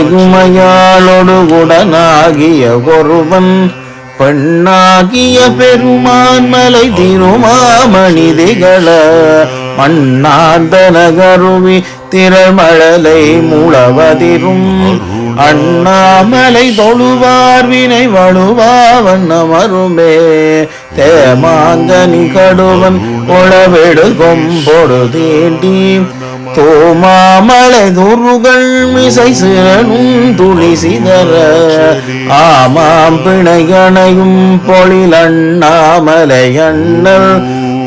உண்ணாமுலையுமையாளொடு உடனாகிய ஒருவன் பெண்ணாகிய பெருமான் மலை திருமாமணிதிகள மண்ணாந்தன கருவி திரமழலை முழவதிரும் அண்ணாமலை தொழுவார் வினை வழுவா வண்ணமருமே தேமாங்கனி கடுவன் கொளவெடு கொம்பொடு தீண்டி தோமாமலை துருகள் மிசை சிறனும் துளி சிதற ஆமாம் பிணைகணையும் பொழில் அண்ணாமலை அண்ணல்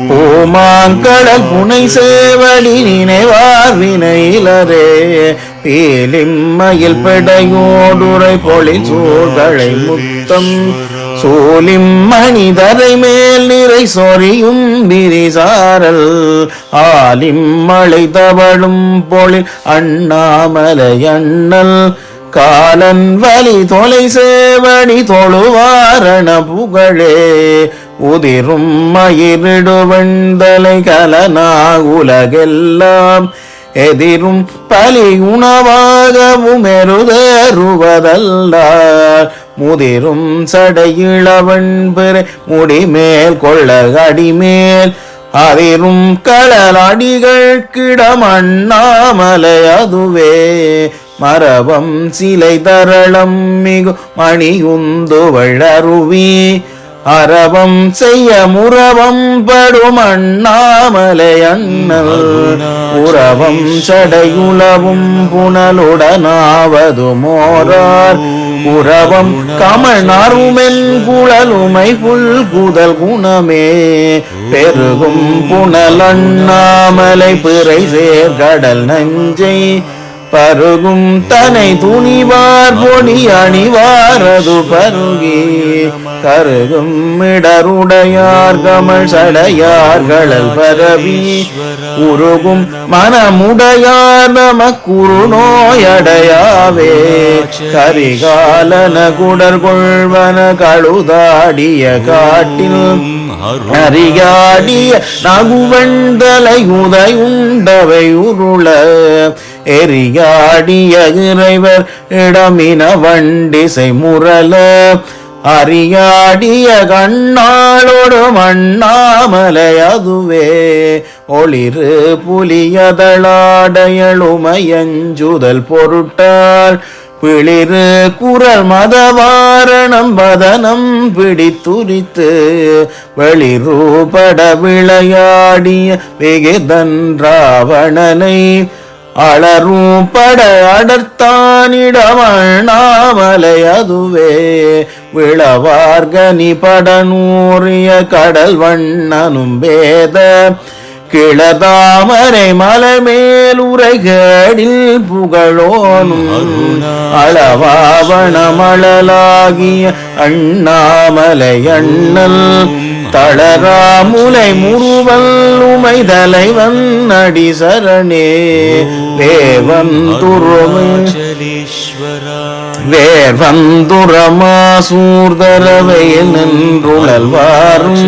பூமாங்கடல் புனை சேவடி நினைவார் வினையிலரே பேலிம்மயில் பெடையோடுரை பொழில் சூழ்களை முத்தம் சோலிம் மணிதரை மேல் நிறை சொரியும் விரிசாரல் ஆலிம் மலை தவழும் பொழில் அண்ணாமலை அண்ணல் காலன் வலி தொலை சேவடி தொழுவாரண புகழே உதிரும் மயிரிடுவெண்தலை கலனா உலகெல்லாம் எதிரும் பலி உணவாகவும் எருதருவதல்ல முதிரும் சடையிளவன் பெற முடிமேல் கொள்ள அடிமேல் அதிரும் கடல் அடிகள் கிடம் அண்ணாமலை அதுவே மரபம் சிலை தரளம் மிகு மணியுந்து வளருவி அரவம் செய்ய முறவம் படும் அண்ணாமலை அண்ணல் உறவம் சடையுளவும் புனலுடனாவது மோரார் உறவம் கமழ்நாருமென் குழலுமை புல் குதல் குணமே பெருகும் புனல் அண்ணாமலை பிறை சேர் கடல் நஞ்சை பருகும் தனை துணிவார் பொடி அணிவாரது பருகி கருகும் இடருடையார் கமல் சடையார்களல் பரவி உருகும் மனமுடையார் நமக்குரு நோயடையாவே கரிகாலன குடர் கொள்வன கழுதாடிய காட்டில் அறியாடிய நகுவண்டலை உதையுண்டவை உருள எரியாடிய இறைவர் இடமின வண்டிசை முரல அறியாடிய கண்ணாளோடு மண்ணாமலை அதுவே ஒளிரு புலியதளாடையளுமையஞ்சுதல் பொருட்டால் பிளிரு குரல் மதவாரணம் பதனம் பிடித்துரித்து வெளிரூபட விளையாடிய வெகுதன் ராவணனை அலரூபட அடர்த்தானிடமண்ணாமலை அதுவே விளவார்கனி படனூறிய கடல் வண்ணனும் வேத கிளதாமரை மலை மேலுரைகடில் புகழோனும் அளவாவணமழலாகிய அண்ணாமலை அண்ணல் தளராமுலை முருவல் உமை தலைவன் அடி சரணே வேர்வந்துரமா சூர்தரவையில் நின்றுழல்வாரும்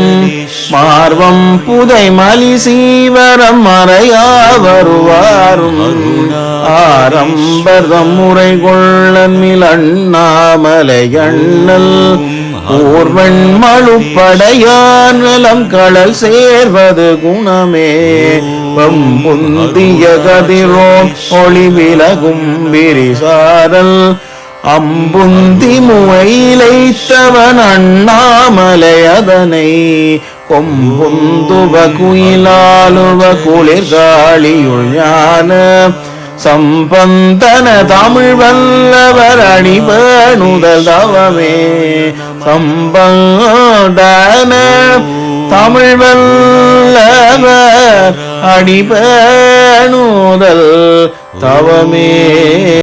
மார்வம் புதை மலி சீவரம் மறையா வருவாரும் ஆரம்பர்தம் முறை கொள்ளன்மில் அண்ணாமலை அண்ணல் ஊர்வன் மழுப்படையார் நலம் களல் சேர்வது குணமே வம்புந்திய கதிரோம் ஒளி விலகும் விரிசாரல் அம்புந்தி முவைலைத்தவன் அண்ணாமலை அதனை கொம்புந்துவ குயிலாலுவ குளிர்காளியுள் ஞான சம்பந்தன தமிழ் வல்லவர் அணிபணுதல் தவமே சம்பந்தன தமிழ் வல்லவர் அணிபணுதல் தவமே.